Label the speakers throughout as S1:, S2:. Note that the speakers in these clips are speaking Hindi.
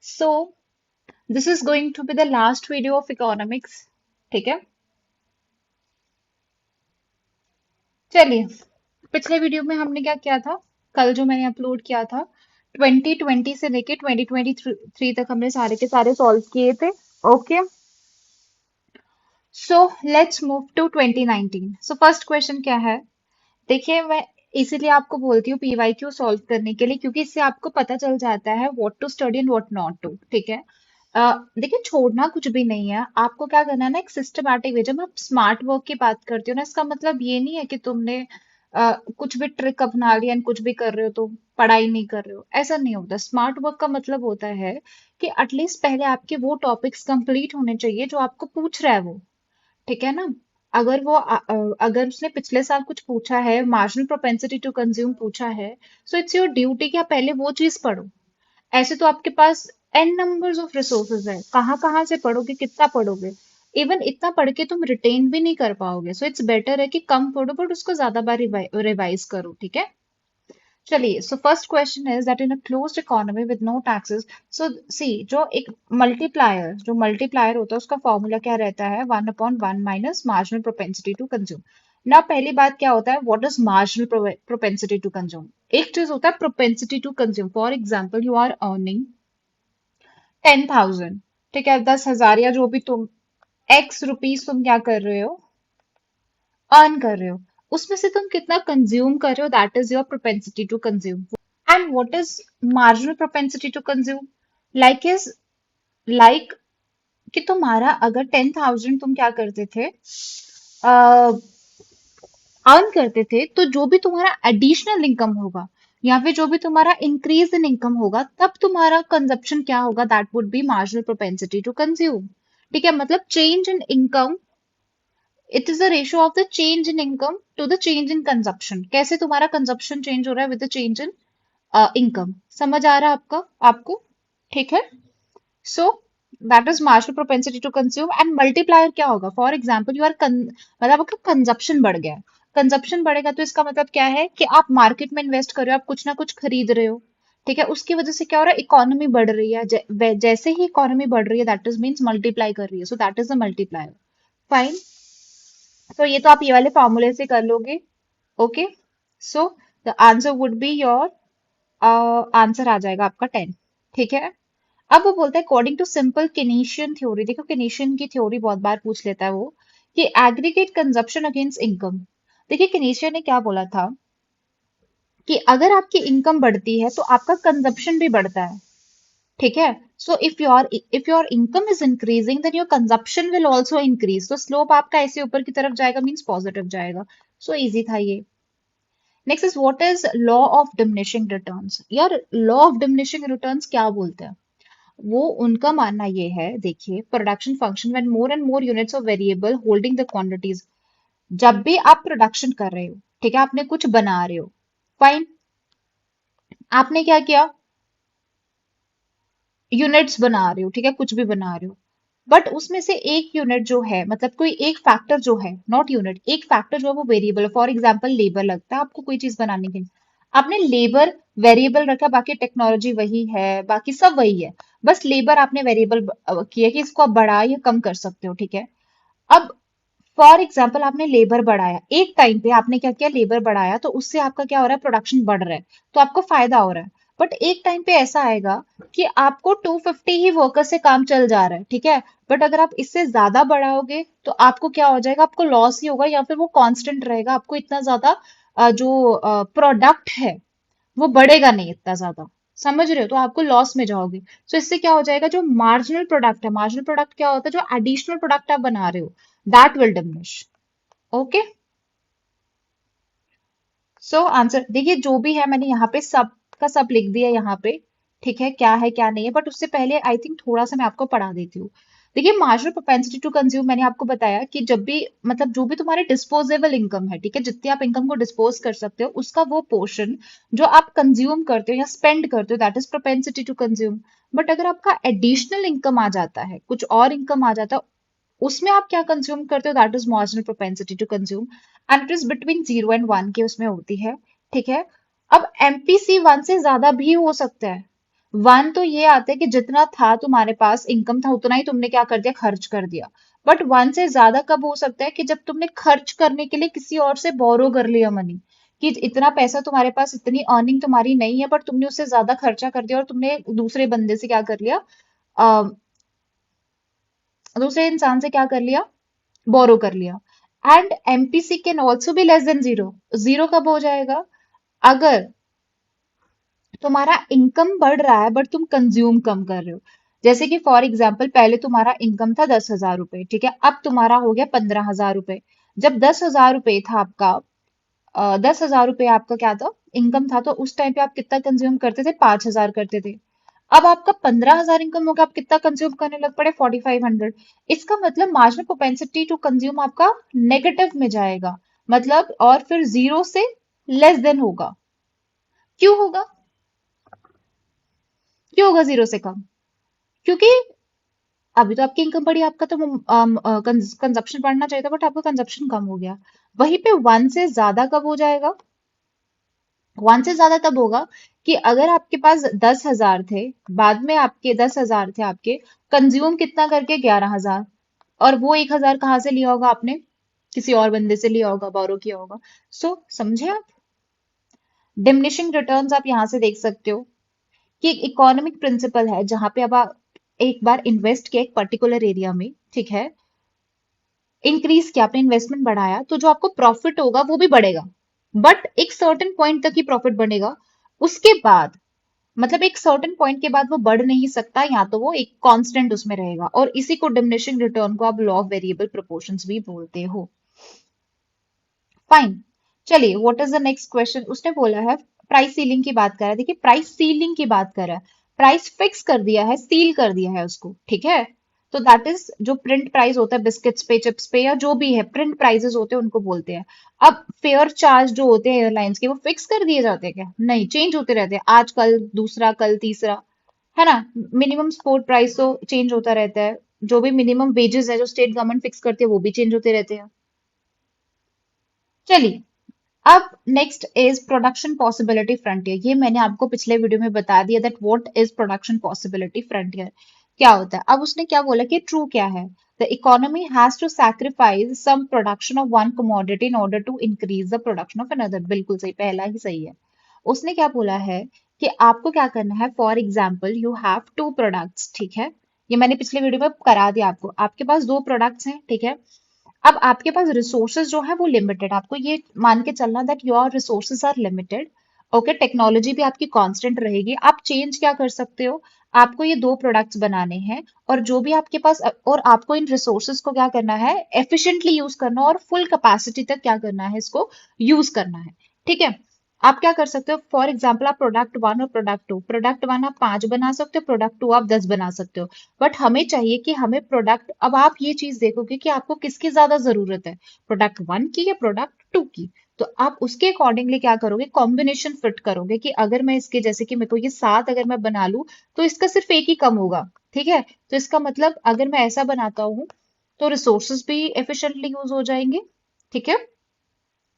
S1: So this is going to be the last video of economics. ठीक है, चलिए। पिछले वीडियो में हमने क्या किया था? कल जो मैंने अपलोड किया था, 2020 से लेके 2023 तक हमने सारे के सारे सॉल्व किए थे। Okay, so let's move to 2019। So first question क्या है? देखिए, मैं इसीलिए आपको बोलती हूँ पीवाईक्यू सॉल्व करने के लिए, क्योंकि इससे आपको पता चल जाता है what to study and what not to. ठीक है, देखिए, छोड़ना कुछ भी नहीं है। आपको क्या करना है ना, एक सिस्टमैटिक वे। जब आप स्मार्ट वर्क की बात करते हो ना, इसका मतलब ये नहीं है कि तुमने कुछ भी ट्रिक अपना लिया and कुछ भी कर रहे हो तो पढ़ाई नहीं कर रहे हो। ऐसा नहीं होता। स्मार्ट वर्क का मतलब होता है कि एटलीस्ट पहले आपके वो टॉपिक्स कंप्लीट होने चाहिए जो आपको पूछ रहा है वो। ठीक है ना? अगर उसने पिछले साल कुछ पूछा है, मार्जिनल प्रोपेंसिटी टू कंज्यूम पूछा है, सो इट्स योर ड्यूटी कि आप पहले वो चीज पढ़ो। ऐसे तो आपके पास एन नंबर्स ऑफ रिसोर्सेज है, कहाँ कहाँ से पढ़ोगे, कितना पढ़ोगे? इवन इतना पढ़ के तुम रिटेन भी नहीं कर पाओगे। सो इट्स बेटर है कि कम पढ़ो बट उसको ज्यादा बार रिवाइज करो। ठीक है, चलिए। So first question is that in a closed economy with no taxes, so C, जो एक मल्टीप्लायर होता है उसका फॉर्मूला क्या रहता है? 1/1 minus marginal propensity to consume. ना, पहली बात क्या होता है, what is marginal propensity to consume? एक चीज होता है propensity to consume. For example, you are earning 10,000। ठीक है, 10,000 या जो भी तुम एक्स रुपीज तुम क्या कर रहे हो, अर्न कर रहे हो, उसमें से तुम कितना कंज्यूम कर रहे हो, that is your propensity to consume. And what is marginal propensity to consume? Like is like कि तुम्हारा अगर 10,000 तुम क्या करते थे, अर्न करते थे, तो जो भी तुम्हारा एडिशनल इनकम होगा या फिर जो भी तुम्हारा इंक्रीज इन इनकम होगा, तब तुम्हारा कंजप्शन क्या होगा, that would be marginal propensity to consume. ठीक है, मतलब change in income, it is the ratio of the change in income to the change in consumption. कैसे तुम्हारा कंजप्शन चेंज हो रहा है with the change in income. समझ आ रहा है आपको? ठीक है, so that is marginal propensity to consume. And multiplier क्या होगा? फॉर एग्जाम्पल, मतलब आपका कंजप्शन बढ़ गया। कंजप्शन बढ़ेगा तो इसका मतलब क्या है कि आप मार्केट में इन्वेस्ट कर रहे हो, आप कुछ ना कुछ खरीद रहे हो। ठीक है, उसकी वजह से क्या हो रहा है, इकोनॉमी बढ़ रही है। जैसे ही इकोनॉमी बढ़ रही है, दैट इज मीन्स मल्टीप्लाई कर रही है, so that is the multiplier. Fine, तो ये तो आप ये वाले फॉर्मूले से कर लोगे। Okay, so the answer would be your, answer आ जाएगा आपका 10। ठीक है, अब वो बोलता है according to simple Keynesian theory. देखो, केनेशियन की थ्योरी बहुत बार पूछ लेता है वो, कि एग्रीगेट कंजप्शन अगेंस्ट इनकम। देखिए, केनेशियन ने क्या बोला था कि अगर आपकी इनकम बढ़ती है तो आपका कंजप्शन भी बढ़ता है। ठीक है, so if your income is increasing then your consumption will also increase. तो स्लोप आपका ऐसे ऊपर की तरफ जाएगा, मींस पॉजिटिव जाएगा। सो इजी था ये। Next is what is law of diminishing returns. यार, लॉ ऑफ डिमिनिशिंग रिटर्न्स क्या बोलते हैं? वो उनका मानना ये है, देखिए, production function when more and more units of variable holding the quantities. जब भी आप प्रोडक्शन कर रहे हो, ठीक है, आपने कुछ बना रहे हो, फाइन, आपने क्या किया, यूनिट्स बना रहे हो, ठीक है, कुछ भी बना रहे हो, बट उसमें से एक यूनिट जो है, मतलब कोई एक फैक्टर जो है, नॉट यूनिट, एक फैक्टर जो है वो वेरिएबल है। फॉर एग्जाम्पल, लेबर लगता है आपको कोई चीज बनाने के लिए, आपने लेबर वेरिएबल रखा, बाकी टेक्नोलॉजी वही है, बाकी सब वही है, बस लेबर आपने वेरिएबल किया कि इसको आप बढ़ा या कम कर सकते हो। ठीक है, अब फॉर एग्जाम्पल आपने लेबर बढ़ाया, एक टाइम पे आपने क्या किया, लेबर बढ़ाया, तो उससे आपका क्या हो रहा है, प्रोडक्शन बढ़ रहा है, तो आपको फायदा हो रहा है। बट एक टाइम पे ऐसा आएगा कि आपको 250 ही वर्कर से काम चल जा रहा है। ठीक है, बट अगर आप इससे ज्यादा बढ़ाओगे तो आपको क्या हो जाएगा, आपको लॉस ही होगा, या फिर वो कांस्टेंट रहेगा, आपको इतना ज्यादा जो प्रोडक्ट है वो बढ़ेगा नहीं इतना ज्यादा। समझ रहे हो? तो आपको लॉस में जाओगे। सो इससे क्या हो जाएगा, जो मार्जिनल प्रोडक्ट है, मार्जिनल प्रोडक्ट क्या होता है, जो एडिशनल प्रोडक्ट आप बना रहे हो, that will diminish. Okay, so answer देखिए, जो भी है मैंने यहाँ पे सब का सब लिख दिया यहाँ पे। ठीक है, क्या नहीं है, बट उससे पहले आई थिंक थोड़ा सा मैं आपको पढ़ा देती हूँ। देखिए, मार्जिनल प्रोपेंसिटी टू कंज्यूम, मैंने आपको बताया कि जब भी, मतलब जो भी तुम्हारे डिस्पोजेबल इनकम है, ठीक है, जितनी आप इनकम को डिस्पोज कर सकते हो, उसका वो पोर्शन जो आप कंज्यूम करते हो या स्पेंड करते हो, that is propensity to consume. But अगर आपका एडिशनल इनकम आ जाता है, कुछ और इनकम आ जाता है, उसमें आप क्या कंज्यूम करते हो, that is marginal propensity to consume. And it is between 0 and 1 के उसमें होती है। ठीक है, अब एमपीसी 1 से ज्यादा भी हो सकता है। वन तो ये आता है कि जितना था तुम्हारे पास इनकम था उतना ही तुमने क्या कर दिया, खर्च कर दिया। बट वन से ज्यादा कब हो सकता है कि जब तुमने खर्च करने के लिए किसी और से बोरो कर लिया मनी, कि इतना पैसा तुम्हारे पास, इतनी अर्निंग तुम्हारी नहीं है, बट तुमने उससे ज्यादा खर्चा कर दिया और तुमने दूसरे बंदे से क्या कर लिया, अ, दूसरे इंसान से क्या कर लिया, बोरो कर लिया। And MPC can also be less than zero. Zero कब हो जाएगा, अगर तुम्हारा इनकम बढ़ रहा है बट तुम कंज्यूम कम कर रहे हो। जैसे कि फॉर एग्जाम्पल पहले तुम्हारा इनकम था 10,000 रुपए, ठीक है, अब तुम्हारा हो गया 15,000 रुपए। जब 10,000 रुपए था आपका, 10,000 रुपए आपका क्या था, इनकम था, तो उस टाइम पे आप कितना कंज्यूम करते थे, 5,000 करते थे। अब आपका 15,000 इनकम हो गया, आप कितना कंज्यूम करने लग पड़े, 4,500। इसका मतलब मार्जिनल प्रोपेंसिटी टू कंज्यूम आपका नेगेटिव में जाएगा, मतलब और फिर जीरो से लेस देन होगा। क्यों होगा, क्यों होगा जीरो से कम, क्योंकि अभी तो आपकी इनकम बढ़ी, आपका तो कंजप्शन बढ़ना चाहिए था, बट आपका कंजप्शन कम हो गया। वहीं पे वन से ज्यादा कब हो जाएगा, वन से ज्यादा तब होगा कि अगर आपके पास 10,000 थे, बाद में आपके 10,000 थे, आपके कंज्यूम कितना करके, 11,000। और वो 1,000 कहाँ से लिया होगा आपने, किसी और बंदे से लिया होगा, बोरो किया होगा। सो समझे आप, डिमिनिशिंग रिटर्न्स आप यहाँ से देख सकते हो कि एक इकोनॉमिक प्रिंसिपल है, जहां पे अब आप एक बार इन्वेस्ट किया एक पर्टिकुलर एरिया में, ठीक है, इंक्रीज किया, आपने इन्वेस्टमेंट बढ़ाया, तो जो आपको प्रॉफिट होगा वो भी बढ़ेगा, बट एक सर्टेन पॉइंट तक ही प्रॉफिट बढ़ेगा। उसके बाद, मतलब एक सर्टेन पॉइंट के बाद वो बढ़ नहीं सकता, या तो वो एक कांस्टेंट उसमें रहेगा, और इसी को डिमिनिशिंग रिटर्न को आप लॉ ऑफ वेरिएबल प्रोपोर्शंस भी बोलते हो। फाइन, चलिए what is the next question. उसने बोला है प्राइस सीलिंग की बात कर रहा है, देखिए प्राइस सीलिंग की बात कर रहा है, प्राइस फिक्स कर दिया है, सील कर दिया है उसको, ठीक है। तो दैट इज जो प्रिंट प्राइस होता है बिस्किट्स पे, चिप्स पे, या जो भी है प्रिंट प्राइसेस होते हैं उनको बोलते हैं। अब फेयर चार्ज जो होते हैं एयरलाइंस के, वो फिक्स कर दिए जाते हैं क्या, नहीं, चेंज होते रहते हैं, आज कल दूसरा, कल तीसरा, है ना। मिनिमम सपोर्ट प्राइस तो चेंज होता रहता है, जो भी मिनिमम वेजेस है जो स्टेट गवर्नमेंट फिक्स करती है वो भी चेंज होते रहते हैं। चलिए, अब next is production possibility frontier. ये मैंने आपको पिछले वीडियो में बता दिया that what is production possibility frontier, क्या होता है। अब उसने क्या बोला कि ट्रू क्या है, the economy has to sacrifice some production of one commodity in order to increase the production of another. बिल्कुल सही, पहला ही सही है। उसने क्या बोला है कि आपको क्या करना है, for example you have two products, ठीक है, ये मैंने पिछले वीडियो में करा दिया आपको, आपके पास दो प्रोडक्ट्स हैं, ठीक है। अब आपके पास रिसोर्सेज जो है वो लिमिटेड, आपको ये मान के चलना that your resources are limited. Okay, technology भी आपकी कांस्टेंट रहेगी, आप चेंज क्या कर सकते हो, आपको ये दो प्रोडक्ट्स बनाने हैं, और जो भी आपके पास, और आपको इन रिसोर्सेज को क्या करना है, एफिशिएंटली यूज करना, और फुल कैपेसिटी तक क्या करना है, इसको यूज करना है, ठीक है। आप क्या कर सकते हो, फॉर एग्जाम्पल आप प्रोडक्ट वन और प्रोडक्ट टू, प्रोडक्ट वन आप 5 बना सकते हो, प्रोडक्ट टू आप 10 बना सकते हो। बट हमें चाहिए कि हमें प्रोडक्ट, अब आप ये चीज देखोगे कि आपको किसकी ज्यादा जरूरत है, प्रोडक्ट वन की या प्रोडक्ट टू की। तो आप उसके अकॉर्डिंगली क्या करोगे, कॉम्बिनेशन फिट करोगे, कि अगर मैं इसके, जैसे कि मेरे को ये 7 अगर मैं बना लूं, तो इसका सिर्फ एक ही कम होगा, ठीक है। तो इसका मतलब अगर मैं ऐसा बनाता हूँ तो रिसोर्सेज भी एफिशिएंटली यूज हो जाएंगे, ठीक है,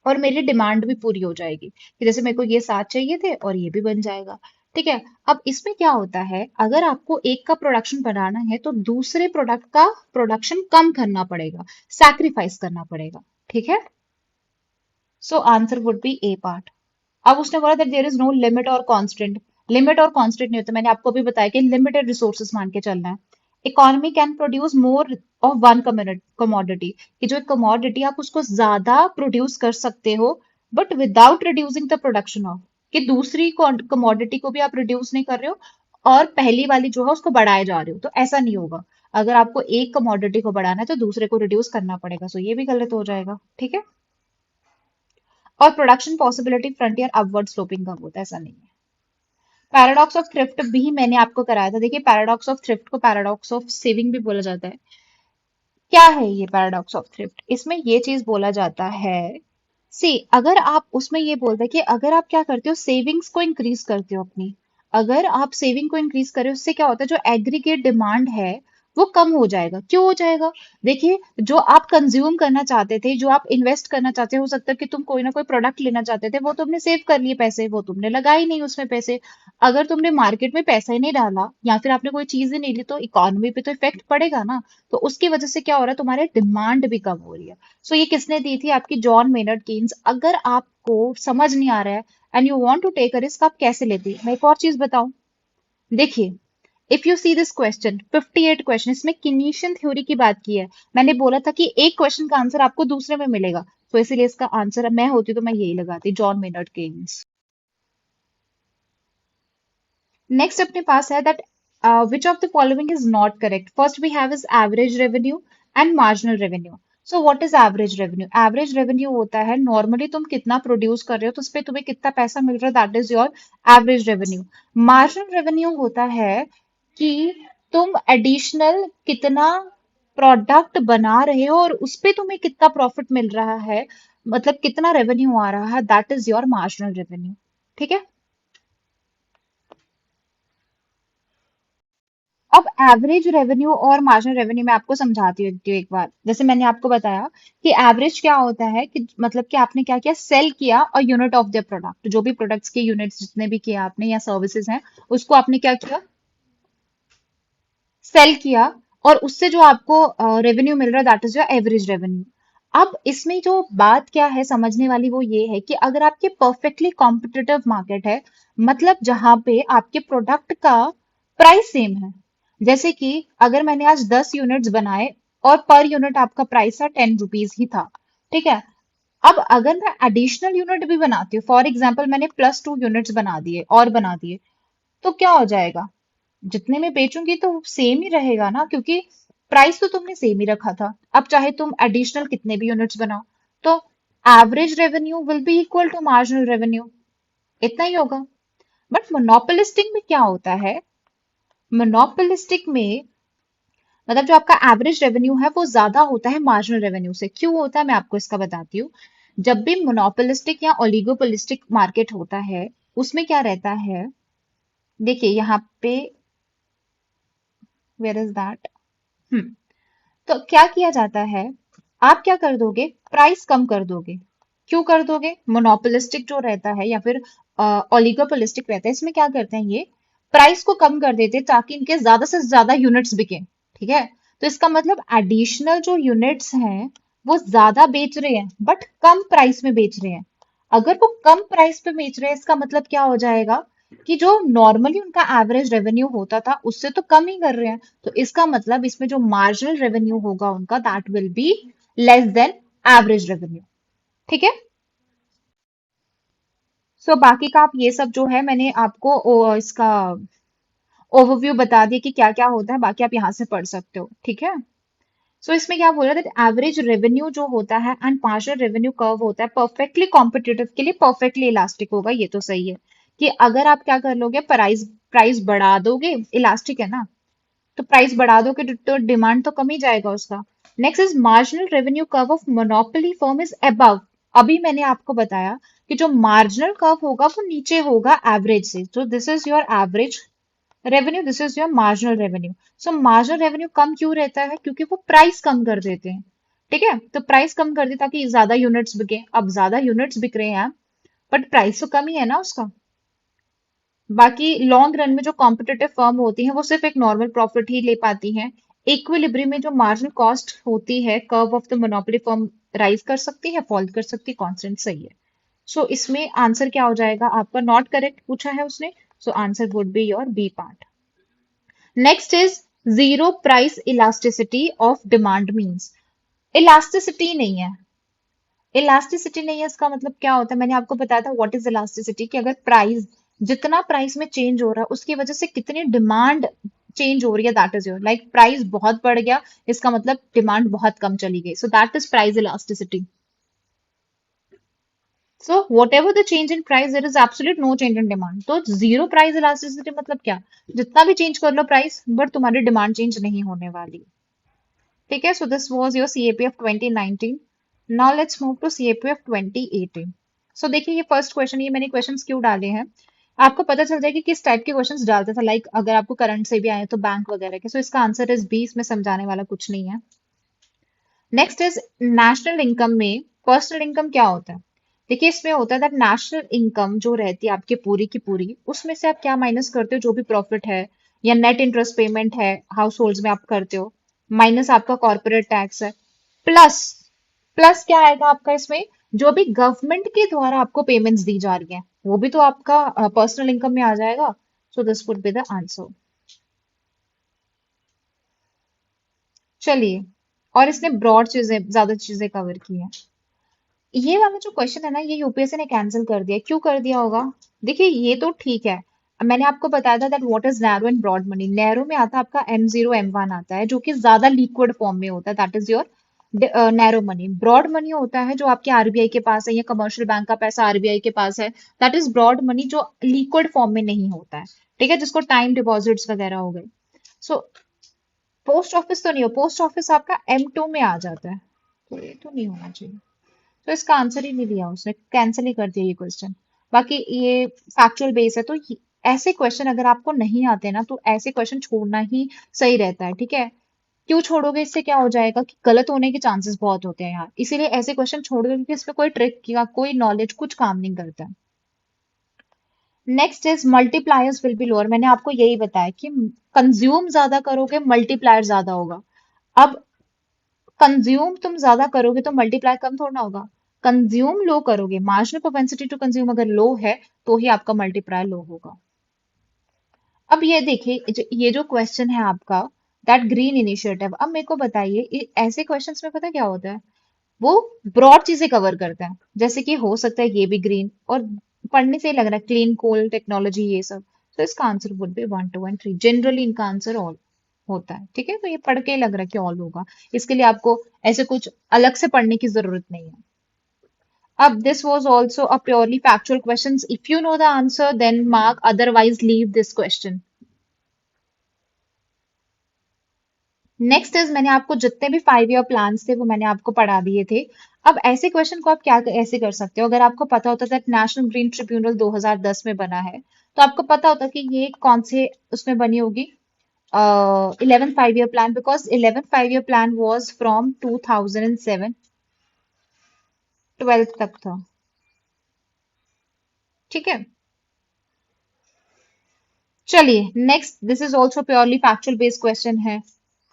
S1: और मेरी डिमांड भी पूरी हो जाएगी, कि जैसे मेरे को ये 7 चाहिए थे और ये भी बन जाएगा, ठीक है। अब इसमें क्या होता है, अगर आपको एक का प्रोडक्शन बढ़ाना है तो दूसरे प्रोडक्ट का प्रोडक्शन कम करना पड़ेगा, सैक्रिफाइस करना पड़ेगा, ठीक है। So answer would be a part. अब उसने बोला that there is no limit और कांस्टेंट। लिमिट और कांस्टेंट नहीं होता, मैंने आपको भी बताया कि लिमिटेड रिसोर्सेज मान के चलना है। Economy can produce more of one commodity, कि जो एक कमोडिटी आप उसको ज्यादा प्रोड्यूस कर सकते हो, but without reducing the production of, कि दूसरी कमोडिटी को भी आप रिड्यूस नहीं कर रहे हो और पहली वाली जो है उसको बढ़ाए जा रहे हो, तो ऐसा नहीं होगा। अगर आपको एक कमोडिटी को बढ़ाना है तो दूसरे को रिड्यूस करना पड़ेगा, सो ये भी गलत हो जाएगा, ठीक है। और production possibility frontier upward sloping का होता है, ऐसा नहीं है। पैराडॉक्स ऑफ थ्रिफ्ट भी मैंने आपको कराया था, देखिए पैराडॉक्स ऑफ थ्रिफ्ट को पैराडॉक्स ऑफ सेविंग भी बोला जाता है। क्या है ये पैराडॉक्स ऑफ थ्रिफ्ट, इसमें ये चीज बोला जाता है, सी अगर आप उसमें ये बोलते हैं कि अगर आप क्या करते हो, सेविंग्स को इंक्रीज करते हो अपनी, अगर आप सेविंग को इंक्रीज कर रहे हो, उससे क्या होता है, जो एग्रीगेट डिमांड है वो कम हो जाएगा। क्यों हो जाएगा? देखिए, जो आप कंज्यूम करना चाहते थे, जो आप इन्वेस्ट करना चाहते हो सकता है कि तुम कोई ना कोई प्रोडक्ट लेना चाहते थे, वो तुमने सेव कर लिए पैसे, वो तुमने लगाए नहीं उसमें पैसे। अगर तुमने मार्केट में पैसा ही नहीं डाला या फिर आपने कोई चीज ही नहीं ली, तो इकोनॉमी पे तो इफेक्ट पड़ेगा ना। तो उसकी वजह से क्या हो रहा है, तुम्हारे डिमांड भी कम हो रही है। सो ये किसने दी थी? आपकी जॉन मेनर्ड केन्स। अगर आपको समझ नहीं आ रहा है and you want to take a risk, आप कैसे लेते हैं? मैं एक और चीज बताऊं। देखिए, if you see this question, 58 question, इसमें किनीशियन थ्योरी की बात की है। मैंने बोला था कि एक क्वेश्चन का आंसर आपको दूसरे में मिलेगा, तो इसीलिए इसका आंसर मैं होती तो मैं यही लगाती, जॉन मेनर्ड केन्स। नेक्स्ट अपने पास है that which of the following is not correct. First we have is average revenue and marginal revenue. So what is average revenue? Average revenue होता है नॉर्मली तुम कितना प्रोड्यूस कर रहे हो तो उस पर तुम्हें कितना पैसा मिल रहा है, that is your average revenue. Marginal revenue होता है कि तुम एडिशनल कितना प्रोडक्ट बना रहे हो और उस पे तुम्हें कितना प्रॉफिट मिल रहा है, मतलब कितना रेवेन्यू आ रहा है, that is your marginal revenue. ठीक है। अब एवरेज रेवेन्यू और मार्जिनल रेवेन्यू मैं आपको समझाती हूँ एक बार। जैसे मैंने आपको बताया कि एवरेज क्या होता है, कि मतलब कि आपने क्या किया, सेल किया और यूनिट ऑफ द प्रोडक्ट, जो भी प्रोडक्ट्स के यूनिट्स जितने भी किया आपने या सर्विसेज हैं, उसको आपने क्या किया, सेल किया, और उससे जो आपको रेवेन्यू मिल रहा है, that is your average revenue. अब इसमें जो बात क्या है समझने वाली, वो ये है कि अगर आपके परफेक्टली कॉम्पिटिटिव मार्केट है, मतलब जहां पे आपके प्रोडक्ट का प्राइस सेम है। जैसे कि अगर मैंने आज 10 यूनिट्स बनाए और पर यूनिट आपका प्राइस था 10 रुपीज ही था, ठीक है। अब अगर मैं एडिशनल यूनिट भी बनाती हूँ, फॉर एग्जाम्पल मैंने +2 यूनिट्स बना दिए और बना दिए, तो क्या हो जाएगा, जितने में बेचूंगी तो सेम ही रहेगा ना, क्योंकि प्राइस तो तुमने सेम ही रखा था। अब चाहे तुम एडिशनल कितने भी यूनिट्स बनाओ, तो average revenue will be equal to marginal revenue, इतना ही होगा। बट मोनोपोलिस्टिक में क्या होता है, मोनोपोलिस्टिक में मतलब जो आपका एवरेज रेवेन्यू है वो ज्यादा होता है मार्जिनल रेवेन्यू से। क्यों होता है, मैं आपको इसका बताती हूँ। जब भी मोनोपोलिस्टिक या ओलिगोपोलिस्टिक मार्केट होता है, उसमें क्या रहता है, देखिए यहाँ पे, वेयर इज दैट, तो क्या किया जाता है, आप क्या कर दोगे, प्राइस कम कर दोगे। क्यों कर दोगे? मोनोपोलिस्टिक जो रहता है या फिर ओलिगोपोलिस्टिक रहता है, इसमें क्या करते हैं, ये प्राइस को कम कर देते हैं ताकि इनके ज्यादा से ज्यादा यूनिट्स बिके। ठीक है। तो इसका मतलब एडिशनल जो यूनिट्स हैं वो ज्यादा बेच रहे हैं बट कम प्राइस में बेच रहे हैं। अगर वो कम प्राइस पे बेच रहे हैं, इसका मतलब क्या हो जाएगा कि जो नॉर्मली उनका एवरेज रेवेन्यू होता था उससे तो कम ही कर रहे हैं। तो इसका मतलब इसमें जो मार्जिनल रेवेन्यू होगा उनका, that will be less than average revenue. ठीक है। सो बाकी का आप ये सब जो है मैंने आपको इसका ओवरव्यू बता दिया कि क्या क्या होता है, बाकी आप यहाँ से पढ़ सकते हो। ठीक है। सो इसमें क्या बोल रहा है, एवरेज रेवेन्यू जो होता है एंड मार्जिनल रेवेन्यू कर्व होता है परफेक्टली कॉम्पिटिटिव के लिए परफेक्टली इलास्टिक होगा। ये तो सही है कि अगर आप क्या कर लोगे, प्राइस प्राइस बढ़ा दोगे, इलास्टिक है ना, तो प्राइस बढ़ा दोगे तो डिमांड तो कम ही जाएगा उसका। Next is marginal revenue curve of monopoly firm is above. अभी मैंने आपको बताया कि जो मार्जिनल कर्व होगा वो नीचे होगा एवरेज से, तो this is your average revenue, this is your marginal revenue. So marginal revenue कम क्यों रहता है, क्योंकि वो प्राइस कम कर देते हैं। ठीक है, तो प्राइस कम कर दे ताकि ज्यादा यूनिट्स बिके। अब ज्यादा यूनिट्स बिक रहे हैं बट प्राइस तो कम ही है ना उसका। बाकी लॉन्ग रन में जो कॉम्पिटिटिव फर्म होती हैं वो सिर्फ एक नॉर्मल प्रॉफिट ही ले पाती हैं। इक्विलिब्रियम में जो मार्जिनल कॉस्ट होती है, curve of the monopoly firm rise कर सकती है, फॉल कर सकती है, कांस्टेंट सही है। सो इसमें आंसर क्या हो जाएगा आपका, नॉट करेक्ट पूछा है उसने, so answer would be your b part. Next is zero price elasticity of demand means. Elasticity नहीं है, इलास्टिसिटी नहीं है, इसका मतलब क्या होता है, मैंने आपको बताया था व्हाट इज इलास्टिसिटी, कि अगर प्राइस, जितना प्राइस में चेंज हो रहा है उसकी वजह से कितनी डिमांड चेंज हो रही है, that is your, like price बहुत बढ़ गया, इसका मतलब डिमांड बहुत कम चली गई, so that is price elasticity. So whatever the change in price, there is absolute no change in demand. तो जीरो प्राइस इलास्टिसिटी मतलब क्या, जितना भी चेंज कर लो प्राइस बट तुम्हारी डिमांड चेंज नहीं होने वाली। ठीक है। So this was your CAP of 2019। Now let's move to CAP of 2018। So देखिए ये फर्स्ट क्वेश्चन, ये मैंने क्वेश्चंस क्यों डाले हैं, आपको पता चल जाएगा कि किस टाइप के क्वेश्चंस डालता था, लाइक अगर आपको करंट से भी आए तो बैंक वगैरह के। सो इसका आंसर इज बी, इसमें समझाने वाला कुछ नहीं है। नेक्स्ट इज नेशनल इनकम में पर्सनल इनकम क्या होता है। देखिए इसमें होता है दैट नेशनल इनकम जो रहती है आपकी पूरी की पूरी, उसमें से आप क्या माइनस करते हो, जो भी प्रॉफिट है या नेट इंटरेस्ट पेमेंट है हाउस होल्ड में आप करते हो, माइनस आपका कॉर्पोरेट टैक्स है, प्लस प्लस क्या आएगा आपका इसमें, जो भी गवर्नमेंट के द्वारा आपको पेमेंट्स दी जा रही है वो भी तो आपका पर्सनल इनकम में आ जाएगा। So this would be the answer. चलिए, और इसने ब्रॉड चीजें, ज्यादा चीजें कवर की हैं। ये वाला जो क्वेश्चन है ना, ये यूपीएससी ने कैंसिल कर दिया। क्यों कर दिया होगा? देखिए ये तो ठीक है, मैंने आपको बताया था that what is narrow and broad money. Narrow में आता है आपका M0 M1 आता है, जो कि ज्यादा लिक्विड फॉर्म में होता है, that is your narrow money. Broad money होता है जो आपके आरबीआई के पास है या कमर्शियल बैंक का पैसा आरबीआई के पास है, दैट इज ब्रॉड मनी, जो लिक्विड फॉर्म में नहीं होता है। ठीक है, जिसको टाइम डिपॉजिट्स वगैरह हो गए। सो पोस्ट ऑफिस तो नहीं हो, पोस्ट ऑफिस आपका M2 में आ जाता है, तो ये तो नहीं होना चाहिए। तो इसका आंसर ही नहीं दिया उसने, कैंसिल ही कर दिया ये क्वेश्चन। बाकी ये फैक्चुअल बेस है, तो ऐसे क्वेश्चन अगर आपको नहीं आते ना, तो ऐसे क्वेश्चन छोड़ना ही सही रहता है। ठीक है, क्यों छोड़ोगे? इससे क्या हो जाएगा कि गलत होने के चांसेस बहुत होते हैं यार, इसीलिए ऐसे क्वेश्चन छोड़ दो, क्योंकि इसमें कोई ट्रिक या कोई नॉलेज कुछ काम नहीं करता है। Next is multipliers will be lower. मैंने आपको यही बताया कि कंज्यूम ज्यादा करोगे मल्टीप्लायर ज्यादा होगा। अब कंज्यूम तुम ज्यादा करोगे तो मल्टीप्लाई कम थोड़ा ना होगा। कंज्यूम लो करोगे, मार्जिनल प्रोपेंसिटी टू कंज्यूम अगर लो है तो ही आपका मल्टीप्लाई लो होगा। अब ये देखिए, ये जो क्वेश्चन है आपका, दैट ग्रीन इनिशिएटिव, अब मेरे को बताइए ऐसे क्वेश्चंस में पता क्या होता है, वो ब्रॉड चीजें कवर करता है, जैसे कि हो सकता है ये भी ग्रीन, और पढ़ने से ही लग रहा है क्लीन कोल टेक्नोलॉजी ये सब। तो इसका answer would B 1 2 and 3। Generally इनका आंसर ऑल होता है। ठीक है, तो ये पढ़ के ही लग रहा है कि ऑल होगा, इसके लिए आपको ऐसे कुछ अलग से पढ़ने की जरूरत नहीं है। अब this was also a purely factual questions. If you know the answer, then mark. Otherwise, leave this question. Next is, मैंने आपको जितने भी 5 ईयर प्लान्स थे वो मैंने आपको पढ़ा दिए थे। अब ऐसे क्वेश्चन को आप क्या ऐसे कर सकते हो, अगर आपको पता होता था नेशनल ग्रीन ट्रिब्यूनल 2010 में बना है, तो आपको पता होता कि ये कौन से उसमें बनी होगी, 11th 5 year plan, because 11th 5 year plan was from 2007, 12th तक था। ठीक है, चलिए next, this is also purely factual based question है।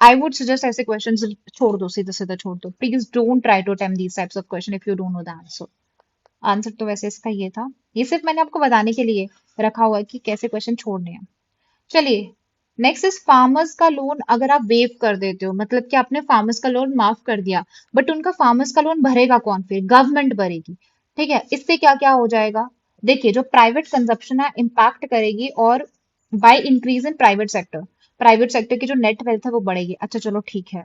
S1: आई वुड सजेस्ट ऐसे क्वेश्चन छोड़ दो, सीधा सीधा छोड़ दो, please don't try to attempt these types of question if you don't know the answer. Answer तो वैसे इसका ये था, ये सिर्फ मैंने आपको बताने के लिए रखा हुआ है कि कैसे क्वेश्चन छोड़ने हैं। चलिए, नेक्स्ट इज फार्मर्स का लोन अगर आप वेव कर देते हो, मतलब कि आपने फार्मर्स का लोन माफ कर दिया, बट उनका फार्मर्स का लोन भरेगा कौन? फिर गवर्नमेंट भरेगी। ठीक है, इससे क्या क्या हो जाएगा? देखिए, जो प्राइवेट कंजप्शन है इम्पैक्ट करेगी, और by increase in private sector, private sector की जो नेट वेल्थ है वो बढ़ेगी। अच्छा चलो ठीक है।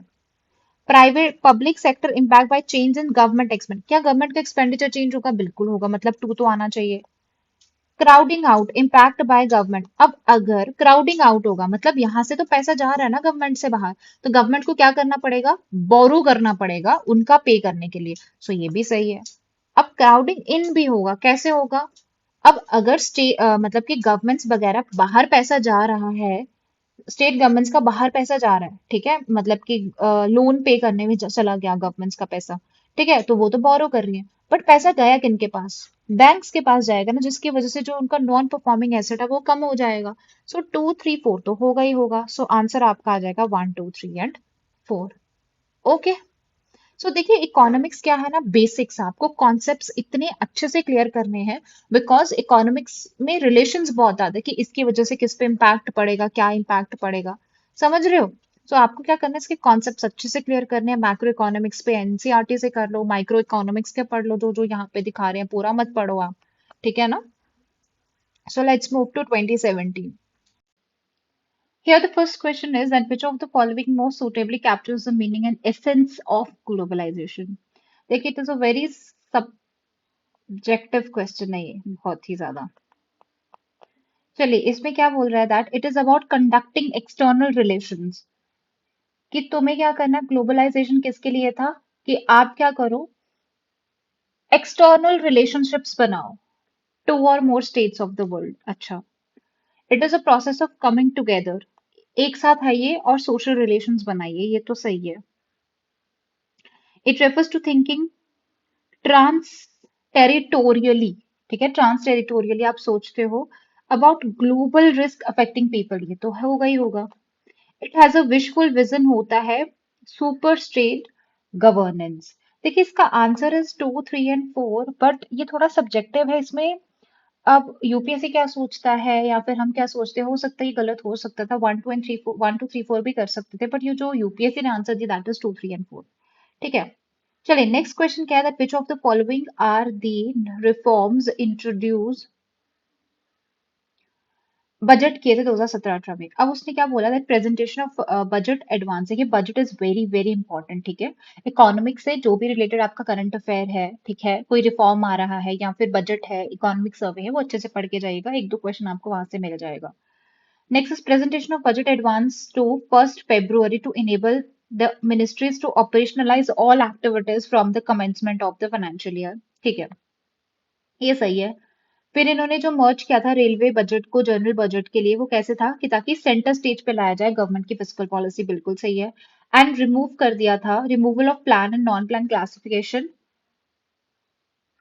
S1: Private public sector impact by change in government expand, क्या गवर्नमेंट का एक्सपेंडिचर चेंज होगा? बिल्कुल होगा, मतलब टू तो आना चाहिए। Crowding out impact by government, अब अगर क्राउडिंग आउट होगा मतलब यहां से तो पैसा जा रहा है ना गवर्नमेंट से बाहर, तो गवर्नमेंट को क्या करना पड़ेगा? बोरो करना पड़ेगा उनका पे करने के लिए। सो ये भी सही है। अब क्राउडिंग इन भी होगा, कैसे होगा? अब अगर मतलब कि गवर्नमेंट्स वगैरह बाहर पैसा जा रहा है, स्टेट गवर्नमेंट्स का बाहर पैसा जा रहा है, ठीक है, मतलब कि लोन पे करने में चला गया गवर्नमेंट्स का पैसा, ठीक है, तो वो तो बोरो कर रही है, बट पैसा गया किनके पास? बैंक्स के पास जाएगा ना, जिसकी वजह से जो उनका नॉन परफॉर्मिंग एसेट है वो कम हो जाएगा। सो 2 3 4 तो होगा ही होगा। सो आंसर आपका आ जाएगा 1 2 3 and 4। ओके, सो देखिए इकोनॉमिक्स क्या है ना, बेसिक्स, आपको कॉन्सेप्ट्स इतने अच्छे से क्लियर करने हैं, बिकॉज इकोनॉमिक्स में रिलेशंस बहुत आते हैं कि इसकी वजह से किस पे इम्पैक्ट पड़ेगा, क्या इम्पैक्ट पड़ेगा, समझ रहे हो? सो आपको क्या करना है, इसके कॉन्सेप्ट्स अच्छे से क्लियर करने हैं। मैक्रो इकोनॉमिक्स पे एनसीईआरटी से कर लो, माइक्रो इकोनॉमिक्स के पढ़ लो, जो जो यहाँ पे दिखा रहे हैं, पूरा मत पढ़ो आप। ठीक है ना? So let's move to 2017। Here, the first question is that which of the following most suitably captures the meaning and essence of globalization? देखिए, it is a very subjective question है ये, बहुत ही ज्यादा। चलिए, इसमें क्या बोल रहा है, that it is about conducting external relations, कि तुम्हें क्या करना, ग्लोबलाइजेशन किसके लिए था, कि आप क्या करो, एक्सटर्नल रिलेशनशिप्स बनाओ। Two or more states of the world. अच्छा, it is a process of coming together, एक साथ आइए और सोशल रिलेशंस बनाइए, ये तो सही है। It refers to thinking transterritorially, ठीक है, ट्रांस टेरिटोरियली आप सोचते हो about global risk affecting people, ये तो होगा ही होगा। It has a wishful vision होता है सुपर स्टेट गवर्नेंस। देखिए इसका आंसर इज 2, 3 एंड 4, बट ये थोड़ा सब्जेक्टिव है इसमें। अब यूपीएससी क्या सोचता है या फिर हम क्या सोचते हैं, हो सकता है ये गलत हो सकता था, 1, 2 एंड 3, 4, 1, 2, 3, 4 भी कर सकते थे, बट ये जो यूपीएससी ने आंसर दिया दैट इज 2, 3 एंड 4। ठीक है, चलिए नेक्स्ट क्वेश्चन क्या है, that which of the following are the reforms introduce budget किए थे 2017-18 में। अब उसने क्या बोला, that presentation of budget advance है, ये budget is very very important, ठीक है। इकोनॉमिक्स से जो भी रिलेटेड आपका करंट अफेयर है, ठीक है, कोई रिफॉर्म आ रहा है या फिर बजट है, इकोनॉमिक सर्वे है, वो अच्छे से पढ़ के जाइएगा, एक दो क्वेश्चन आपको वहां से मिल जाएगा। Next is presentation of budget advance to 1st February to enable the ministries to operationalize all activities from the commencement of the financial year। ठीक है, ये सही है। फिर इन्होंने जो मर्ज किया था रेलवे बजट को जनरल बजट के लिए, वो कैसे था कि ताकि सेंटर स्टेज पे लाया जाए गवर्नमेंट की फिस्कल पॉलिसी, बिल्कुल सही है। एंड रिमूव कर दिया था, removal of plan and non plan classification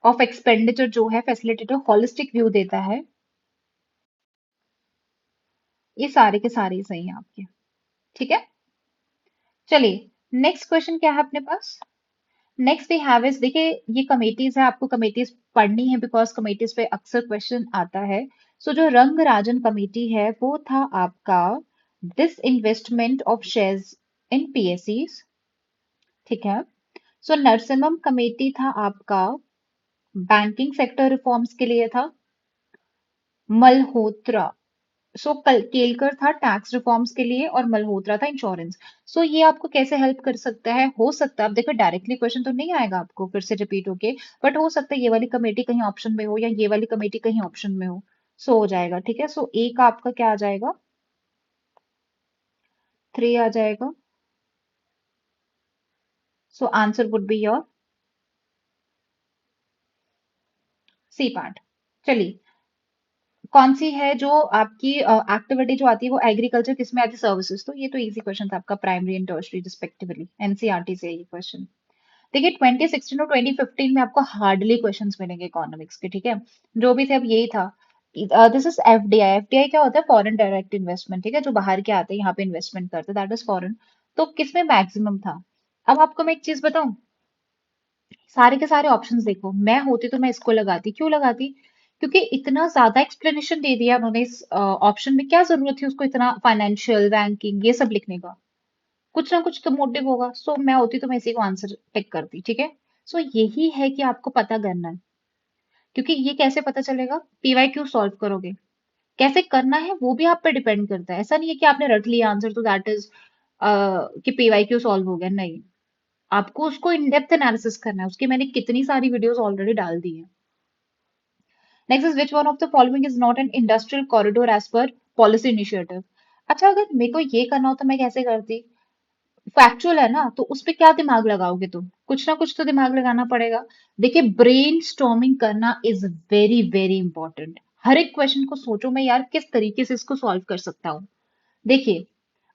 S1: of expenditure जो है फैसिलिटेटर होलिस्टिक व्यू देता है। ये सारे के सारे ही सही हैं आपके। ठीक है, चलिए नेक्स्ट क्वेश्चन क्या है अपने पास। नेक्स्ट वी हैव इज, देखिए ये कमेटीज है, आपको कमेटीज पढ़नी है बिकॉज कमेटीज पे अक्सर क्वेश्चन आता है। सो जो रंग राजन कमेटी है वो था आपका disinvestment of shares in पीएससीज, ठीक है। सो नरसिम्हम कमेटी था आपका बैंकिंग सेक्टर रिफॉर्म्स के लिए था। मल्होत्रा, सो कल केलकर था टैक्स रिफॉर्म्स के लिए और मल्होत्रा था इंश्योरेंस। सो ये आपको कैसे हेल्प कर सकता है, हो सकता है, आप देखो डायरेक्टली क्वेश्चन तो नहीं आएगा आपको फिर से रिपीट होके, बट हो सकता है ये वाली कमेटी कहीं ऑप्शन में हो या ये वाली कमेटी कहीं ऑप्शन में हो। सो हो जाएगा, ठीक है। सो ए का आपका क्या आ जाएगा, 3 आ जाएगा। So answer would be your c part. चलिए, कौन सी है जो आपकी एक्टिविटी जो आती है वो एग्रीकल्चर किस में आती है, सर्विसेज, तो ये तो इजी क्वेश्चन था आपका, primary and tertiary respectively, NCERT से ये क्वेश्चन। देखिए 2016 और 2015 में आपको हार्डली क्वेश्चंस मिलेंगे इकोनॉमिक्स के, ठीक है। जो भी थे अब यही था। This is FDI. एफडीआई क्या होता है, फॉरेन डायरेक्ट इन्वेस्टमेंट, ठीक है, जो बाहर के आते हैं यहाँ पे इन्वेस्टमेंट करते हैं, दैट इज फॉरेन। तो किसमें मैक्सिमम था। अब आपको मैं एक चीज बताऊं, सारे के सारे ऑप्शंस देखो, मैं होती तो मैं इसको लगाती, क्यों लगाती, क्योंकि इतना ज्यादा एक्सप्लेनेशन दे दिया उन्होंने इस ऑप्शन में, क्या जरूरत थी उसको इतना फाइनेंशियल बैंकिंग ये सब लिखने का, कुछ ना कुछ तो मोटिव होगा। सो मैं होती तो मैं इसी को आंसर टिक करती, ठीक है। सो यही है कि आपको पता करना है, क्योंकि ये कैसे पता चलेगा, पीवाई क्यू सॉल्व करोगे, कैसे करना है वो भी आप पे डिपेंड करता है। ऐसा नहीं है कि आपने रट लिया आंसर तो दैट इज कि पीवाई क्यू सॉल्व हो गया, नहीं, आपको उसको इन डेप्थ एनालिसिस करना है, उसकी मैंने कितनी सारी वीडियोस ऑलरेडी डाल दी है। Next is which one of the following is not an industrial corridor as per policy initiative. अच्छा, अगर मेरे को ये करना होता मैं कैसे करती, फैक्चुअल है ना, तो उस पे क्या दिमाग लगाओगे तुम, कुछ ना कुछ तो दिमाग लगाना पड़ेगा। देखिए ब्रेन स्टॉर्मिंग करना इज वेरी वेरी इंपॉर्टेंट। हर एक क्वेश्चन को सोचो मैं यार किस तरीके से इसको सॉल्व कर सकता हूँ। देखिए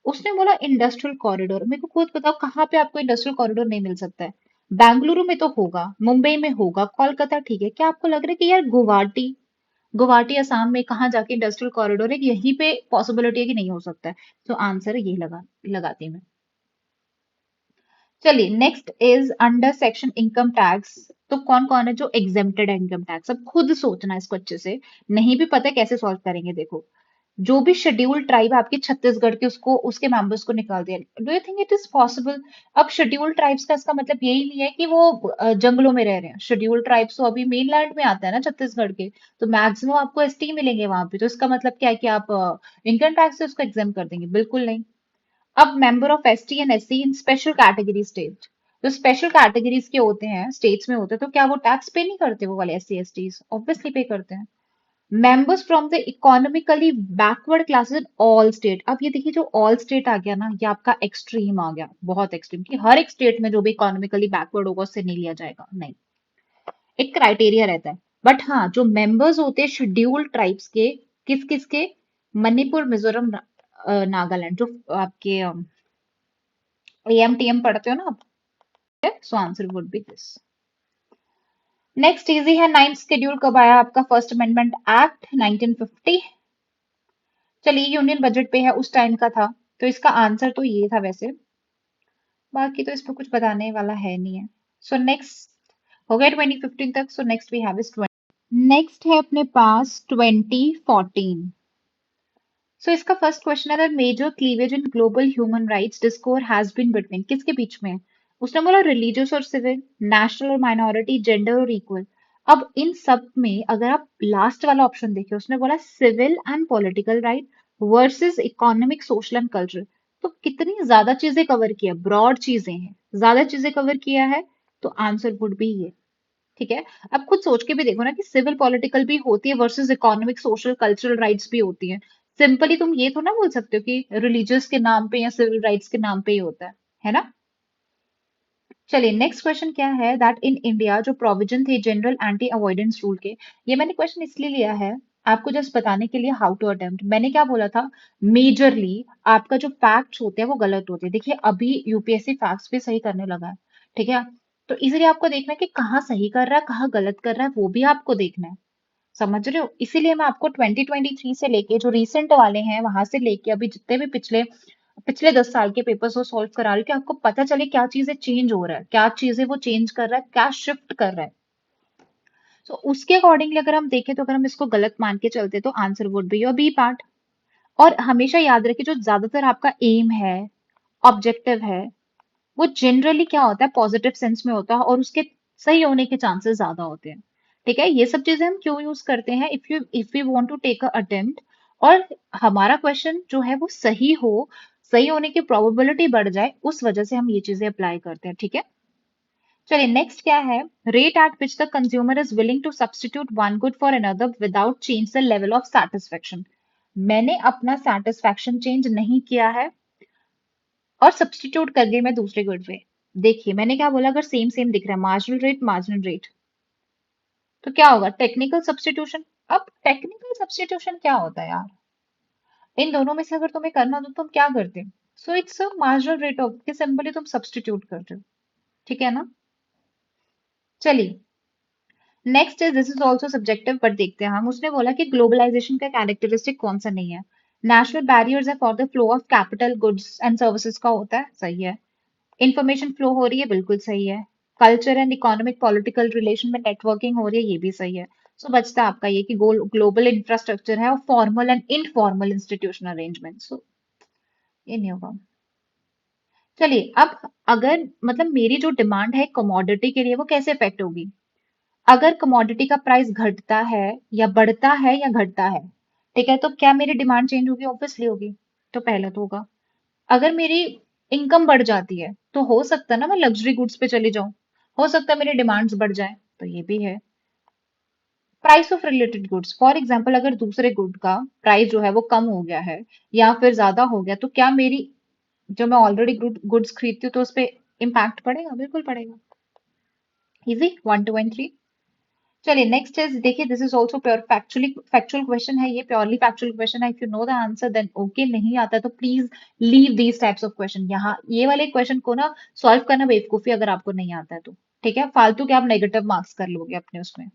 S1: उसने बोला इंडस्ट्रियल कॉरिडोर, मेरे को खुद बताओ कहाँ पे आपको इंडस्ट्रियल कॉरिडोर नहीं मिल सकता है। बेंगलुरु में तो होगा, मुंबई में होगा, कोलकाता, ठीक है, क्या आपको लग रहा है कि यार गुवाहाटी, गुवाहाटी असम में कहाँ जाके इंडस्ट्रियल कॉरिडोर है, यहीं पे पॉसिबिलिटी है कि नहीं हो सकता है। तो आंसर ये लगाती मैं। चलिए next is under section income tax, तो कौन कौन है जो एग्जेम्प्टेड है इनकम टैक्स, अब खुद सोचना है इसको अच्छे से, नहीं भी पता है कैसे सॉल्व करेंगे। देखो जो भी शेड्यूल ट्राइब आपके छत्तीसगढ़ के, उसको उसके मेंबर्स को निकाल दिया, do you think it is possible. अब शेड्यूल ट्राइब्स का इसका मतलब यही नहीं है कि वो जंगलों में रह रहे हैं, शेड्यूल ट्राइब्स तो अभी मेनलैंड में आता है ना छत्तीसगढ़ के, तो मैक्सिमम आपको एसटी मिलेंगे वहां पे, तो इसका मतलब क्या है कि आप इनकम टैक्स से उसको एग्जाम कर देंगे, बिल्कुल नहीं। अब member of ST and SC in special category state, जो स्पेशल कैटेगरीज के होते हैं स्टेट्स में होते हैं, तो क्या वो टैक्स पे नहीं करते, वो वाले एससी एसटीज ऑब्वियसली पे करते हैं। Members from the economically backward classes in all state, अब ये देखिए जो ऑल स्टेट आ गया ना, ये आपका एक्सट्रीम आ गया, बहुत एक्सट्रीम, कि हर एक स्टेट में जो भी इकोनॉमिकली बैकवर्ड होगा उससे नहीं लिया जाएगा, नहीं, एक क्राइटेरिया रहता है। बट हाँ, जो मेंबर्स होते हैं शेड्यूल्ड ट्राइब्स के, किस किस के, मणिपुर, मिजोरम, नागालैंड, जो आपके एएमटीएम पढ़ते हो ना आप, सो answer would B this. Next easy है, नाइन्थ शेड्यूल कब आया आपका? First amendment act 1950। चलिए यूनियन बजट पे है, उस टाइम का था, तो इसका आंसर तो ये था वैसे, बाकी तो इसमें कुछ बताने वाला है नहीं है। सो नेक्स्ट हो गया 2015 तक, so next we have is 20। Next है अपने पास 2014। सो इसका फर्स्ट क्वेश्चन है, major cleavage in global human rights discourse has been between, किसके बीच में है? उसने बोला रिलीजियस और सिविल, नेशनल और माइनॉरिटी, जेंडर और इक्वल। अब इन सब में अगर आप लास्ट वाला ऑप्शन देखिए, उसने बोला civil and political right versus economic, social and cultural. तो कितनी ज्यादा चीजें कवर किया, ब्रॉड चीजें हैं, ज्यादा चीजें कवर किया है, तो आंसर वुड बी ये। ठीक है, अब खुद सोच के भी देखो ना कि सिविल पॉलिटिकल भी होती है versus economic, social, cultural rights भी होती हैं। सिंपली तुम ये तो ना बोल सकते हो कि रिलीजियस के नाम पे या सिविल राइट्स के नाम पे ही होता है ना? चलिए नेक्स्ट क्वेश्चन क्या है, दैट इन इंडिया जो प्रोविजन थे जनरल एंटी अवॉइडेंस रूल के, ये मैंने क्वेश्चन इसलिए लिया है आपको जस्ट बताने के लिए हाउ टू अटेम्प्ट। मैंने क्या बोला था, मेजरली आपका जो फैक्ट्स होते हैं वो गलत होते हैं। देखिए अभी यूपीएससी फैक्ट्स भी सही करने लगा है, ठीक है? तो इसीलिए आपको देखना है कि कहाँ सही कर रहा है, कहाँ गलत कर रहा है, वो भी आपको देखना है। समझ रहे हो? इसीलिए मैं आपको 2023 से लेके जो रिसेंट वाले हैं वहां से लेके अभी जितने भी पिछले पिछले 10 साल के पेपर्स को सॉल्व करा रही हूँ कि आपको पता चले क्या चीजें चेंज हो रहा है, क्या चीजें वो चेंज कर रहा है, क्या शिफ्ट कर रहा है। तो उसके अकॉर्डिंगली अगर हम देखें, तो अगर हम इसको गलत मान के चलते तो answer would be your b part. और हमेशा याद रखिए, जो ज्यादातर आपका एम है, ऑब्जेक्टिव है, वो जनरली क्या होता है, पॉजिटिव सेंस में होता है और उसके सही होने के चांसेस ज्यादा होते हैं। ठीक है, ये सब चीजें हम क्यों यूज करते हैं, if you want to take a attempt और हमारा क्वेश्चन जो है वो सही हो, सही होने की प्रोबेबिलिटी बढ़ जाए, उस वजह से हम ये चीजें अप्लाई करते हैं। ठीक है, चलिए नेक्स्ट क्या है, rate at which the consumer is willing to substitute one good for another without change the level of satisfaction. मैंने अपना सेटिस्फेक्शन चेंज नहीं किया है और सब्स्टिट्यूट कर गई मैं दूसरे गुड पे। देखिए मैंने क्या बोला, अगर सेम सेम दिख रहा है, मार्जिनल रेट मार्जिनल रेट, तो क्या होगा, टेक्निकल सब्स्टिट्यूशन। अब टेक्निकल सब्स्टिट्यूशन क्या होता है यार, इन दोनों में से अगर तुम्हें करना हो तो तुम क्या करते? So it's a marginal rate of के, सिंपली तुम सब्स्टिट्यूट कर रहे हो। ठीक है ना? चलिए next is, this is also subjective but देखते हैं हम। उसने बोला कि ग्लोबलाइजेशन का कैरेक्टरिस्टिक कौन सा नहीं है? नेशनल बैरियर्स है for the flow of capital, goods and services का होता है, सही है। इंफॉर्मेशन फ्लो हो रही है, बिल्कुल सही है। Culture and economic political relation में नेटवर्किंग हो रही है, ये भी सही है। सो बचता है आपका ये कि ग्लोबल इंफ्रास्ट्रक्चर है और formal and informal institutional arrangement, so ये नहीं होगा। चलिए अब अगर मतलब मेरी जो डिमांड है कमोडिटी के लिए, वो कैसे इफेक्ट होगी? अगर कमोडिटी का प्राइस घटता है या बढ़ता है या घटता है, ठीक है, तो क्या मेरी डिमांड चेंज होगी? ऑब्वियसली होगी। तो पहला तो होगा। अगर मेरी इनकम बढ़ जाती है तो हो सकता है ना मैं लग्जरी गुड्स पे चली जाऊं, हो सकता है मेरी डिमांड्स बढ़ जाए, तो ये भी है। Price of related goods, for example अगर दूसरे गुड का प्राइस जो है वो कम हो गया है या फिर ज्यादा हो गया, तो क्या मेरी जो मैं ऑलरेडी गुड्स खरीदती हूँ तो उस पर इम्पैक्ट पड़ेगा? बिल्कुल पड़ेगा। Easy, 1 2 and 3। चलिए नेक्स्ट इज, देखिए this is also pure factually factual question है, ये प्योरली फैक्चुअल क्वेश्चन है। If you know the answer then okay, नहीं आता तो please leave these types of question. यहाँ ये वाले क्वेश्चन को ना सॉल्व करना बेवकूफी, अगर आपको नहीं आता है तो। ठीक है, फालतू के आप नेगेटिव मार्क्स कर लोगे अपने उसमें।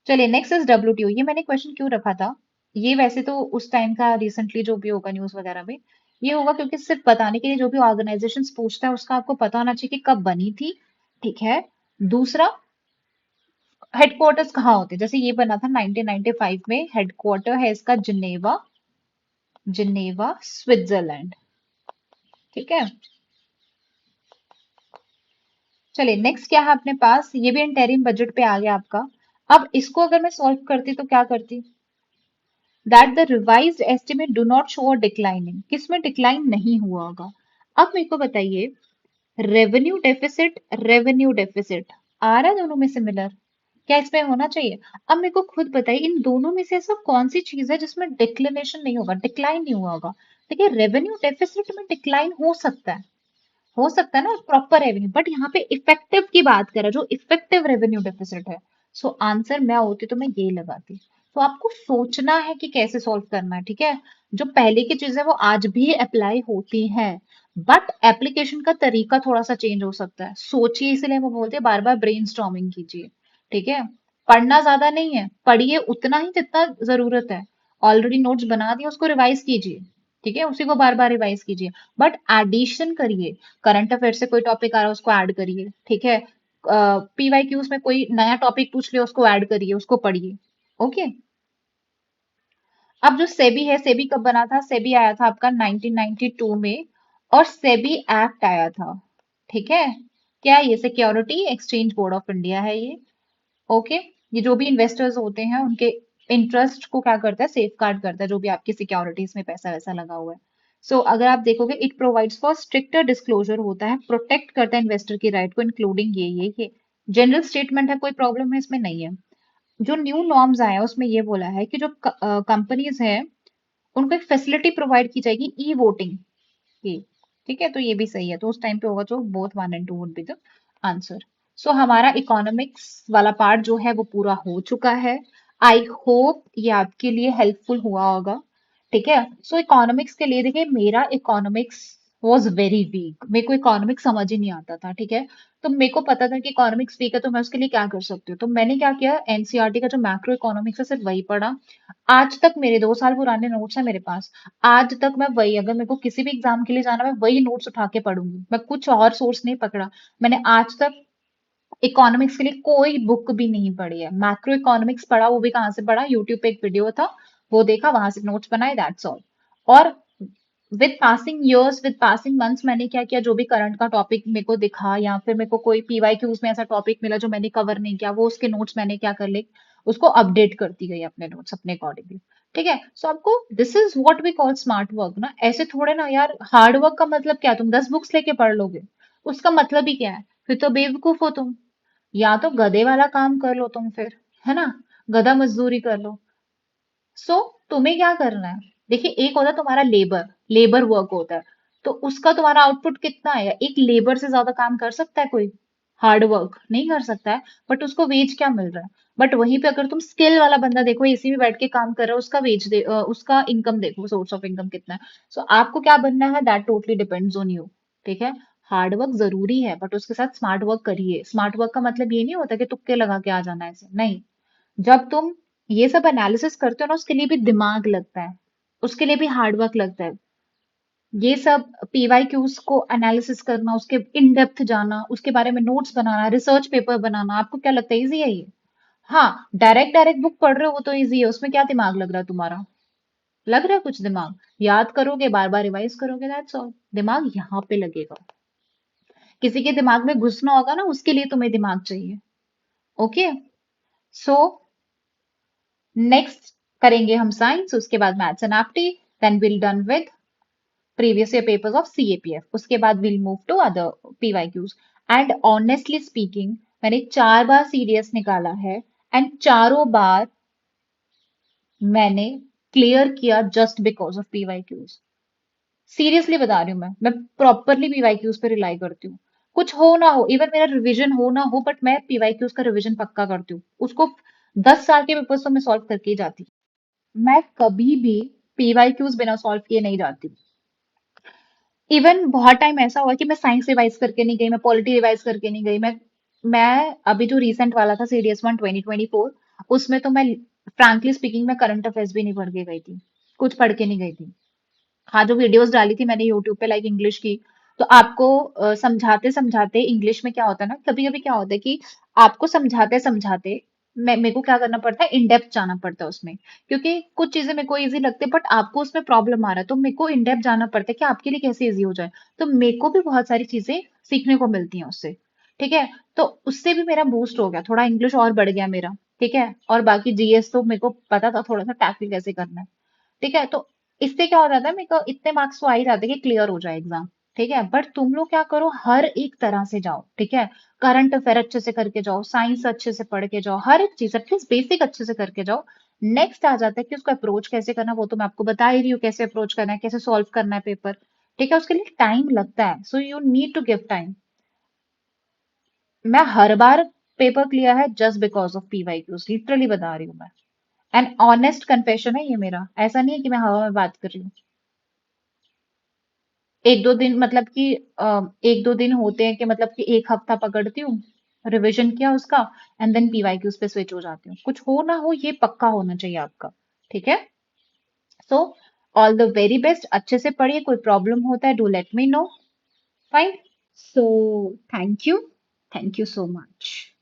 S1: चलिए नेक्स्ट इज डब्ल्यूटीओ। ये मैंने क्वेश्चन क्यों रखा था, ये वैसे तो उस टाइम का रिसेंटली जो भी होगा न्यूज वगैरह में, ये होगा क्योंकि सिर्फ बताने के लिए, जो भी ऑर्गेनाइजेशन पूछता है उसका आपको पता होना चाहिए कि कब बनी थी। ठीक है, दूसरा हेडक्वार्टर्स कहाँ होते हैं, जैसे ये बना था 1995 में, हेडक्वार्टर है इसका जिनेवा, जिनेवा स्विट्जरलैंड। ठीक है, चलिए नेक्स्ट क्या है अपने पास, ये भी इंटरिम बजट पे आ गया आपका। अब इसको अगर मैं सॉल्व करती तो क्या करती, that the revised estimate do not show a declining, किसमें डिक्लाइन नहीं हुआ होगा? अब मेरे को बताइए, रेवेन्यू डेफिसिट आ रहा है दोनों में सिमिलर, क्या इसमें होना चाहिए? अब मेरे को खुद बताइए, इन दोनों में से ऐसा कौन सी चीज है जिसमें डिक्लिनेशन नहीं होगा, डिक्लाइन नहीं हुआ होगा? देखिए रेवेन्यू डेफिसिट में डिक्लाइन हो सकता है, हो सकता है ना प्रॉपर रेवेन्यू, बट यहाँ पे इफेक्टिव की बात करें, जो इफेक्टिव रेवेन्यू डेफिसिट है, सो आंसर मैं होती तो मैं ये लगाती। तो आपको सोचना है कि कैसे सॉल्व करना है, ठीक है। जो पहले की चीजें वो आज भी अप्लाई होती हैं, बट एप्लीकेशन का तरीका थोड़ा सा चेंज हो सकता है। सोचिए, इसलिए वो बोलते हैं बार बार ब्रेनस्टॉर्मिंग कीजिए, ठीक है। पढ़ना ज्यादा नहीं है, पढ़िए उतना ही जितना जरूरत है। ऑलरेडी नोट्स बना दिए, उसको रिवाइज कीजिए, ठीक है, उसी को बार बार रिवाइज कीजिए। बट एडिशन करिए, करंट अफेयर से कोई टॉपिक आ रहा है उसको ऐड करिए, ठीक है। पीवाईक्यूज में कोई नया टॉपिक पूछ लिया उसको ऐड करिए, उसको पढ़िए। ओके। अब जो सेबी है, सेबी कब बना था? सेबी आया था आपका 1992 में, और सेबी एक्ट आया था, ठीक है। क्या है ये? Security exchange board of India है ये। ओके। ये जो भी इन्वेस्टर्स होते हैं उनके इंटरेस्ट को क्या करता है? सेफ गार्ड करता है, जो भी आपकी सिक्योरिटीज में पैसा वैसा लगा हुआ है। सो अगर आप देखोगे, it provides for stricter disclosure, होता है, प्रोटेक्ट करता है इन्वेस्टर की राइट को, इंक्लूडिंग ये जनरल स्टेटमेंट है, कोई प्रॉब्लम है इसमें? नहीं है। जो न्यू नॉर्म्स आया है उसमें ये बोला है कि जो कंपनीज हैं उनको एक फैसिलिटी प्रोवाइड की जाएगी, ई वोटिंग की, ठीक है। तो ये भी सही है, तो उस टाइम पे होगा जो both 1 and 2 would be the answer. So हमारा इकोनॉमिक्स वाला पार्ट जो है वो पूरा हो चुका है। आई होप ये आपके लिए हेल्पफुल हुआ होगा, ठीक है। सो इकोनॉमिक्स के लिए देखिए, मेरा इकोनॉमिक्स वॉज वेरी वीक, मेरे को इकोनॉमिक्स समझ ही नहीं आता था, ठीक है। तो मेरे को पता था कि इकोनॉमिक्स वीक है, तो मैं उसके लिए क्या कर सकती हूँ। तो मैंने क्या किया, एनसीईआरटी का जो मैक्रो इकोनॉमिक्स है सिर्फ वही पढ़ा। आज तक मेरे 2 साल पुराने नोट्स हैं मेरे पास। आज तक मैं वही, अगर मेरे को किसी भी एग्जाम के लिए जाना, मैं वही नोट्स उठा के पढ़ूंगी, मैं कुछ और सोर्स नहीं पकड़ा। मैंने आज तक इकोनॉमिक्स के लिए कोई बुक भी नहीं पढ़ी है। मैक्रो इकोनॉमिक्स पढ़ा, वो भी कहाँ से पढ़ा? यूट्यूब पे एक वीडियो था, वो देखा, वहां से नोट्स बनाए, दैट्स ऑल। और with passing years, with passing months, मैंने क्या किया, जो भी करंट का टॉपिक मेरे को दिखा, या फिर मेरे को कोई पीवाई क्यूज में ऐसा टॉपिक मिला जो मैंने कवर नहीं किया, वो उसके नोट्स मैंने क्या कर ले, उसको अपडेट करती गई अपने नोट्स अपने अकॉर्डिंगली, ठीक है। सो आपको, this is what we call smart work ना। ऐसे थोड़े ना यार, हार्ड वर्क का मतलब क्या है? तुम 10 बुक्स लेके पढ़ लोगे, उसका मतलब ही क्या है? फिर तो बेवकूफ हो तुम। या तो गधे वाला काम कर लो तुम फिर, है ना, गधा मजदूरी कर लो। सो तुम्हें क्या करना है? देखिए, एक होता है तुम्हारा लेबर, लेबर वर्क होता है, तो उसका तुम्हारा आउटपुट कितना है? एक लेबर से ज्यादा काम कर सकता है कोई? हार्ड वर्क नहीं कर सकता है, बट उसको वेज क्या मिल रहा है? बट वहीं पे अगर तुम स्किल वाला बंदा देखो, एसी में बैठ के काम कर रहा है, उसका उसका इनकम देखो, सोर्स ऑफ इनकम कितना है। सो आपको क्या बनना है, that totally depends on you, ठीक है। हार्ड वर्क जरूरी है, बट उसके साथ स्मार्ट वर्क करिए। स्मार्ट वर्क का मतलब ये नहीं होता कि तुक्के लगा के आ जाना है, ऐसे नहीं। जब तुम ये सब एनालिसिस करते हो ना, उसके लिए भी दिमाग लगता है, उसके लिए भी हार्ड वर्क लगता है। ये सब पीवाई क्यूज को एनालिसिस करना, उसके इन डेप्थ जाना, उसके बारे में नोट्स बनाना, रिसर्च पेपर बनाना, आपको क्या लगता है इजी है ये? हाँ, डायरेक्ट डायरेक्ट बुक पढ़ रहे हो वो तो इजी है, उसमें क्या दिमाग लग रहा है तुम्हारा? लग रहा है कुछ दिमाग? याद करोगे, बार बार रिवाइज करोगे, दैट्स ऑल। दिमाग यहाँ पे लगेगा। किसी के दिमाग में घुसना होगा ना, उसके लिए तुम्हें दिमाग चाहिए। ओके। सो नेक्स्ट करेंगे हम साइंस, उसके बाद maths and apti, then will done with previous year papers of CAPF, उसके बाद we'll move to other PYQs। and honestly speaking, मैंने 4 बार सीडीएस निकाला है, एंड चारों बार मैंने क्लियर किया just because of PYQs. Seriously बता रही हूँ, मैं प्रॉपरली पीवाईक्यूज पे रिलाई करती हूँ। कुछ हो ना हो, इवन मेरा रिवीजन हो ना हो, बट मैं पीवाईक्यूज का रिवीजन पक्का करती हूँ उसको। 10 साल के पेपर्स तो मैं सॉल्व करके ही जाती हूँ। मैं कभी भी पीवाईक्यूज बिना सॉल्व किए नहीं जाती। इवन बहुत टाइम ऐसा हुआ कि मैं साइंस रिवाइज करके नहीं गई, मैं पॉलिटी रिवाइज करके नहीं गई। मैं अभी जो रिसेंट वाला था सीडीएस 1 2024, उसमें तो मैं फ्रैंकली स्पीकिंग मैं करंट अफेयर्स भी नहीं पढ़ के गई थी, कुछ पढ़ के नहीं गई थी। हाँ, जो वीडियोस डाली थी मैंने यूट्यूब पे लाइक इंग्लिश की, तो आपको समझाते समझाते इंग्लिश में क्या होता है ना, कभी कभी क्या होता है कि आपको समझाते समझाते मैं मेरे को क्या करना पड़ता है, इन डेप्थ जाना पड़ता है उसमें। क्योंकि कुछ चीजें मेरे को इजी लगती है, बट आपको उसमें प्रॉब्लम आ रहा है, तो मेरे को इन डेप्थ जाना पड़ता है कि आपके लिए कैसे इजी हो जाए। तो मेरे को भी बहुत सारी चीजें सीखने को मिलती हैं उससे, ठीक है। तो उससे भी मेरा बूस्ट हो गया, थोड़ा इंग्लिश और बढ़ गया मेरा, ठीक है। और बाकी जीएस तो मेरे को पता था थोड़ा सा टैकल कैसे करना है, ठीक है। तो इससे क्या हो जाता है, मेरे को इतने मार्क्स तो आ ही जाते हैं कि क्लियर हो जाए एग्जाम, ठीक है। बट तुम लोग क्या करो, हर एक तरह से जाओ, ठीक है। करंट अफेयर अच्छे से करके जाओ, साइंस अच्छे से पढ़ के जाओ, हर एक चीज एटलीस्ट बेसिक अच्छे से करके जाओ। नेक्स्ट आ जाता है कि उसको अप्रोच कैसे करना है, वो तो मैं आपको बता ही रही हूँ, कैसे अप्रोच करना है, कैसे सॉल्व करना है पेपर, ठीक है। उसके लिए टाइम लगता है, so you need to give time. मैं हर बार पेपर क्लियर है just because of PYQs, literally बता रही हूँ मैं। एंड ऑनेस्ट कन्फेशन है ये मेरा, ऐसा नहीं है कि मैं हवा में बात कर रही हूँ। एक दो दिन मतलब कि एक दो दिन होते हैं कि मतलब कि एक हफ्ता पकड़ती हूँ, रिवीजन किया उसका, एंड देन पीवाईक्यूज पे स्विच हो जाती हूँ। कुछ हो ना हो ये पक्का होना चाहिए आपका, ठीक है। So all the very best, अच्छे से पढ़िए, कोई प्रॉब्लम होता है do let me know. Fine. So thank you, thank you so much.